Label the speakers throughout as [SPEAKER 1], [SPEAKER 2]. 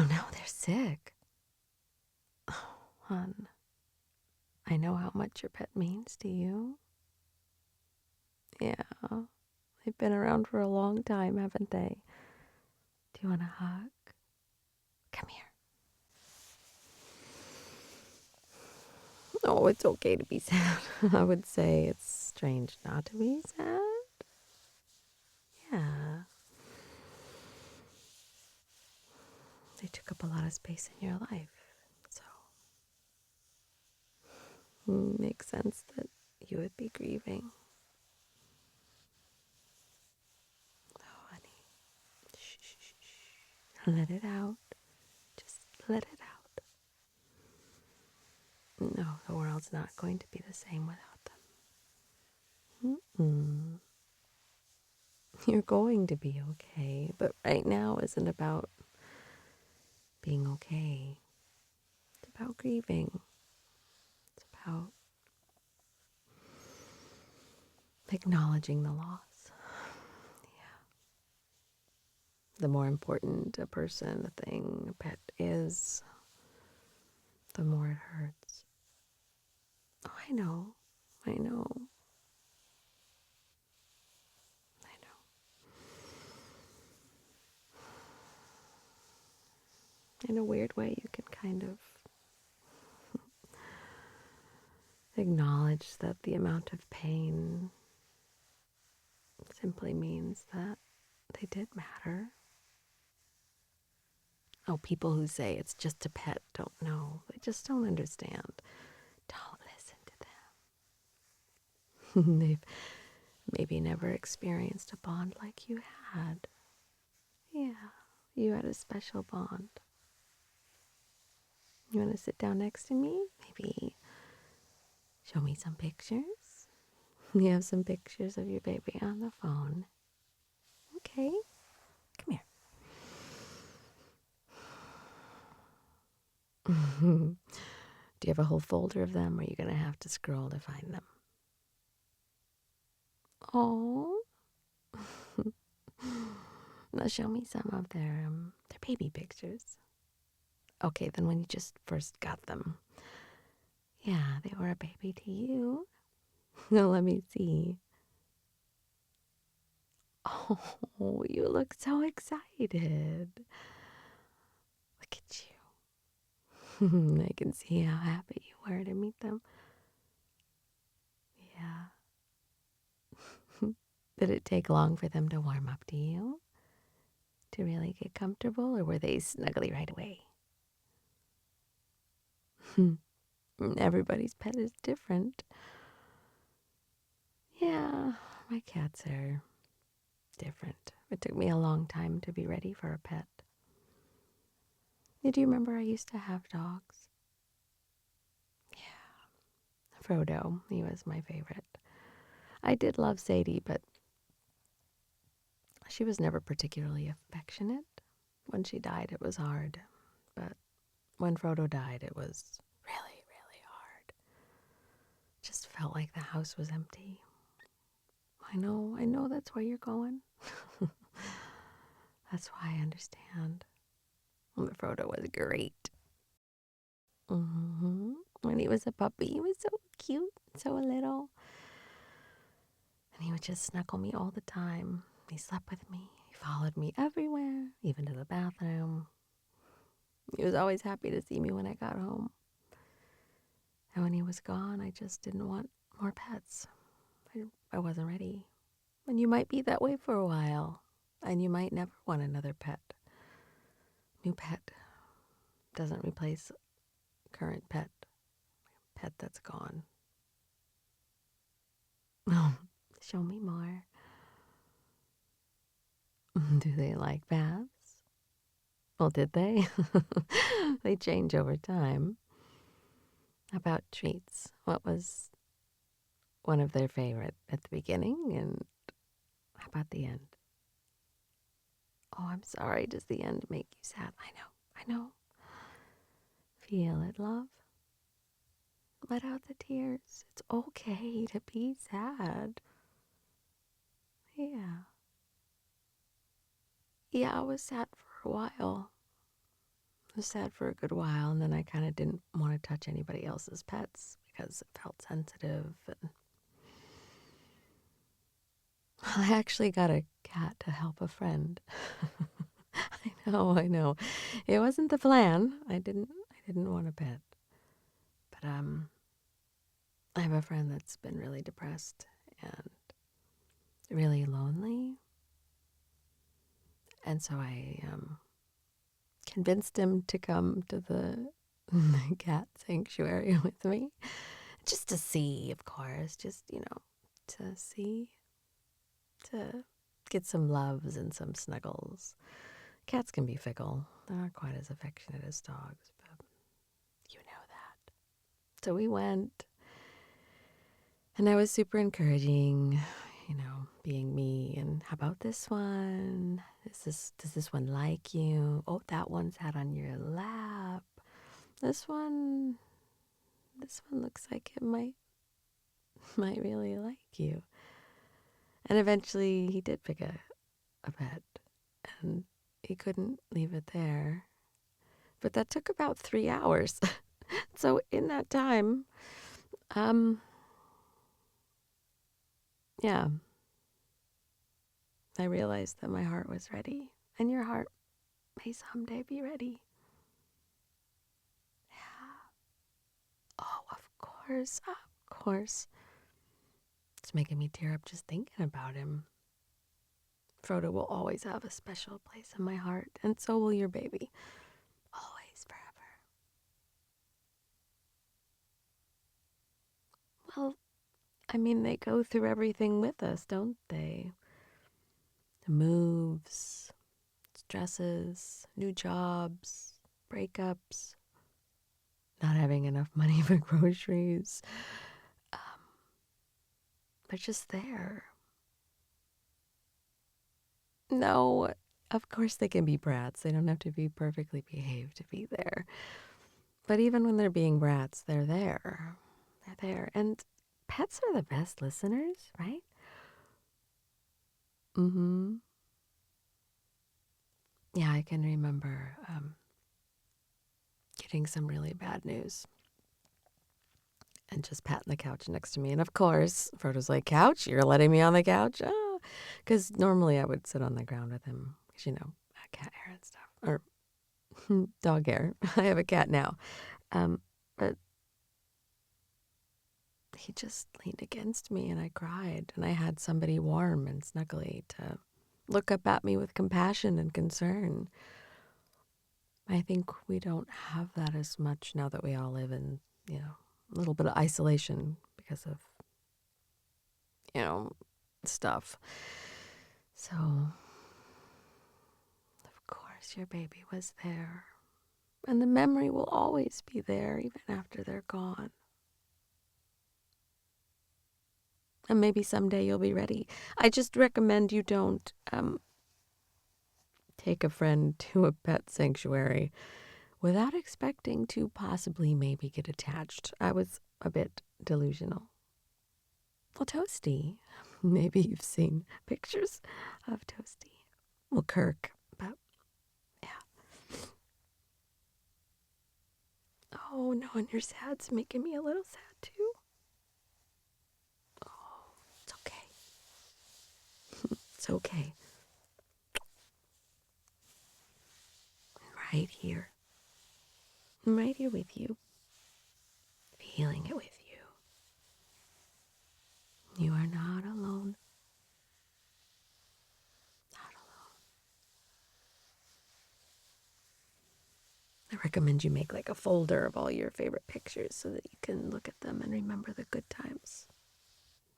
[SPEAKER 1] No, they're sick. Oh, hon, I know how much your pet means to you. Yeah, they've been around for a long time, haven't they? Do you want a hug? Come here. Oh, it's okay to be sad. I would say it's strange not to be sad. Yeah. They took up a lot of space in your life, so makes sense that you would be grieving. Oh, honey. Shh, shh, shh, shh. Let it out. Just let it out. No, the world's not going to be the same without them. Mm-mm. You're going to be okay, but right now isn't about being okay. It's about grieving. It's about acknowledging the loss. Yeah. The more important a person, a thing, a pet is, the more it hurts. Oh, I know. I know. I know. In a weird way, you can kind of acknowledge that the amount of pain simply means that they did matter. Oh, people who say it's just a pet don't know. They just don't understand. Don't listen to them. They've maybe never experienced a bond like you had. Yeah, you had a special bond. You want to sit down next to me? Maybe show me some pictures? You have some pictures of your baby on the phone. Okay, come here. Do you have a whole folder of them, or are you going to have to scroll to find them? Oh. Now show me some of their baby pictures. Okay, then when you just first got them. Yeah, they were a baby to you. Now let me see. Oh, you look so excited. Look at you. I can see how happy you were to meet them. Yeah. Did it take long for them to warm up to you? To really get comfortable, or were they snuggly right away? Everybody's pet is different. Yeah, my cats are different. It took me a long time to be ready for a pet. Do you remember I used to have dogs? Yeah. Frodo, he was my favorite. I did love Sadie, but she was never particularly affectionate. When she died, it was hard. But when Frodo died, it was really, really hard. Just felt like the house was empty. I know that's where you're going. That's why I understand. But Frodo was great. When he was a puppy, he was so cute, so little. And he would just snuggle me all the time. He slept with me. He followed me everywhere, even to the bathroom. He was always happy to see me when I got home. And when he was gone, I just didn't want more pets. I wasn't ready. And you might be that way for a while. And you might never want another pet. New pet doesn't replace current pet. Pet that's gone. Show me more. Do they like baths? Well, did they? They change over time. How about treats? What was one of their favorite at the beginning, and how about the end? Oh, I'm sorry. Does the end make you sad? I know. Feel it, love. Let out the tears. It's okay to be sad. Yeah, I was sad for a while. was sad for a good while, and then I kind of didn't want to touch anybody else's pets because it felt sensitive. And I actually got a cat to help a friend. I know. It wasn't the plan. I didn't want a pet. But I have a friend that's been really depressed and really lonely. And so I convinced him to come to the cat sanctuary with me. Just to see, of course. Just, to see. To get some loves and some snuggles. Cats can be fickle. They're not quite as affectionate as dogs, but you know that. So we went, and I was super encouraging, being me. And how about this one? Does this one like you? Oh, that one sat on your lap. This one looks like it might really like you. And eventually he did pick a pet, and he couldn't leave it there. But that took about 3 hours. So in that time, yeah, I realized that my heart was ready. And your heart may someday be ready. Yeah. Oh, of course. It's making me tear up just thinking about him. Frodo will always have a special place in my heart, and so will your baby. Always, forever. Well, I mean, they go through everything with us, don't they? The moves, stresses, new jobs, breakups, not having enough money for groceries. They're just there. No, of course they can be brats. They don't have to be perfectly behaved to be there. But even when they're being brats, they're there. They're there. And pets are the best listeners, right? Mm-hmm. Yeah, I can remember getting some really bad news and just patting the couch next to me. And of course, Frodo's like, couch? You're letting me on the couch? Oh, because normally I would sit on the ground with him because, cat hair and stuff. Or dog hair. I have a cat now. But he just leaned against me and I cried. And I had somebody warm and snuggly to look up at me with compassion and concern. I think we don't have that as much now that we all live in, a little bit of isolation because of, stuff. So, of course, your baby was there. And the memory will always be there, even after they're gone. And maybe someday you'll be ready. I just recommend you don't take a friend to a pet sanctuary without expecting to possibly maybe get attached. I was a bit delusional. Well, Toasty. Maybe you've seen pictures of Toasty. Well, Kirk, but yeah. Oh, no, and you're sad. It's making me a little sad, too. Oh, it's okay. It's okay. I'm right here. I'm right here with you. Feeling it with you. You are not alone. Not alone. I recommend you make like a folder of all your favorite pictures so that you can look at them and remember the good times.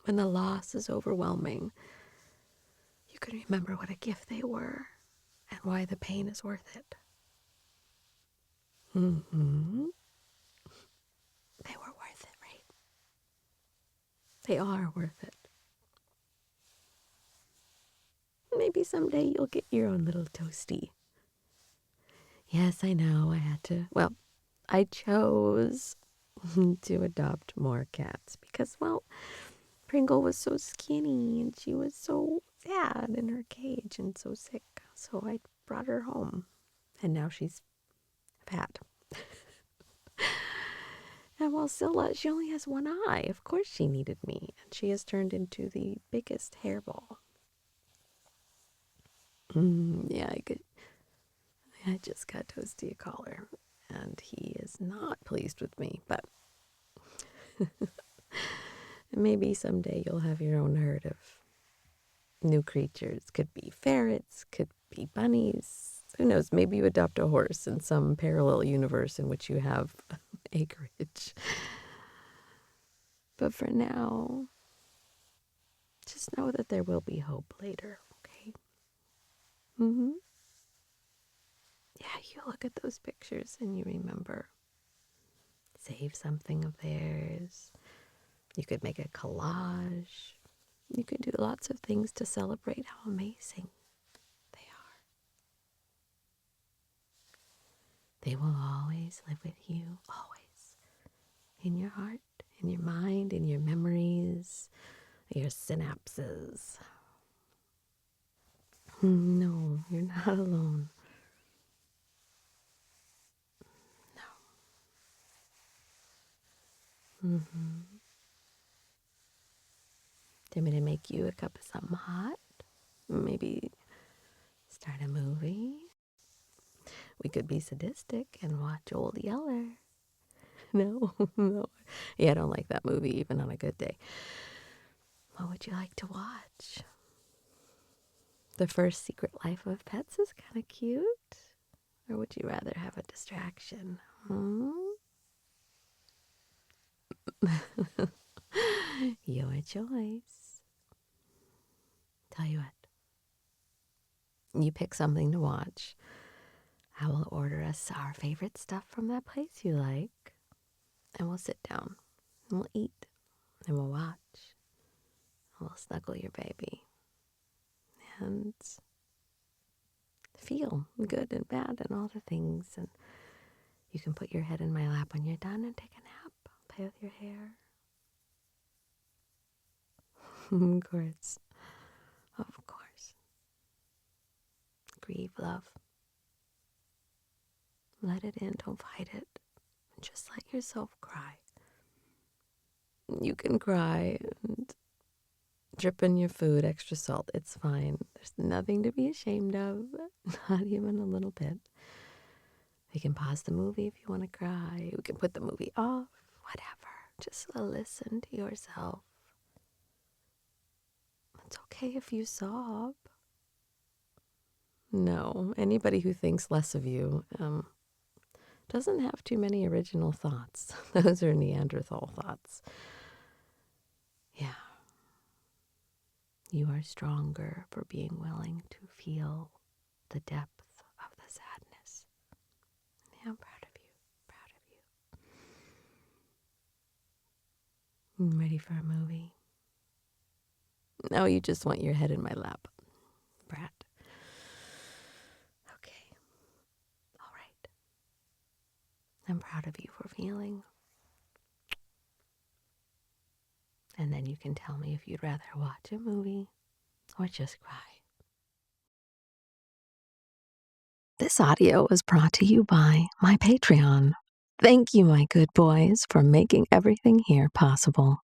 [SPEAKER 1] When the loss is overwhelming, you can remember what a gift they were and why the pain is worth it. Mm-hmm. They were worth it, right? They are worth it. Maybe someday you'll get your own little Toasty. Yes, I know, I had to. Well, I chose to adopt more cats because, well, Pringle was so skinny and she was so sad in her cage and so sick. So I brought her home. And now she's Pat. And while Scylla, she only has one eye. Of course she needed me, and she has turned into the biggest hairball. Yeah, I just got Toasty a collar, and he is not pleased with me, but maybe someday you'll have your own herd of new creatures. Could be ferrets, could be bunnies. Who knows? Maybe you adopt a horse in some parallel universe in which you have acreage. But for now, just know that there will be hope later, okay? Yeah, you look at those pictures and you remember. Save something of theirs. You could make a collage. You could do lots of things to celebrate how amazing they are. They will always live with you, always. In your heart, in your mind, in your memories, your synapses. No, you're not alone. No. Do you want me to make you a cup of something hot? Maybe start a movie? We could be sadistic and watch Old Yeller. No, no. Yeah, I don't like that movie even on a good day. What would you like to watch? The First Secret Life of Pets is kind of cute. Or would you rather have a distraction? Your choice. Tell you what, you pick something to watch. I will order us our favorite stuff from that place you like. And we'll sit down. And we'll eat. And we'll watch. And we'll snuggle your baby. And feel good and bad and all the things. And you can put your head in my lap when you're done and take a nap. Play with your hair. Of course. Of course. Grieve, love. Let it in. Don't fight it. Just let yourself cry. You can cry and drip in your food, extra salt. It's fine. There's nothing to be ashamed of. Not even a little bit. We can pause the movie if you want to cry. We can put the movie off. Whatever. Just listen to yourself. It's okay if you sob. No, anybody who thinks less of you doesn't have too many original thoughts. Those are Neanderthal thoughts. Yeah. You are stronger for being willing to feel the depth of the sadness. Yeah, I'm proud of you. Proud of you. Ready for a movie? No, you just want your head in my lap, Brat. Okay. All right. I'm proud of you for feeling. And then you can tell me if you'd rather watch a movie or just cry. This audio was brought to you by my Patreon. Thank you, my good boys, for making everything here possible.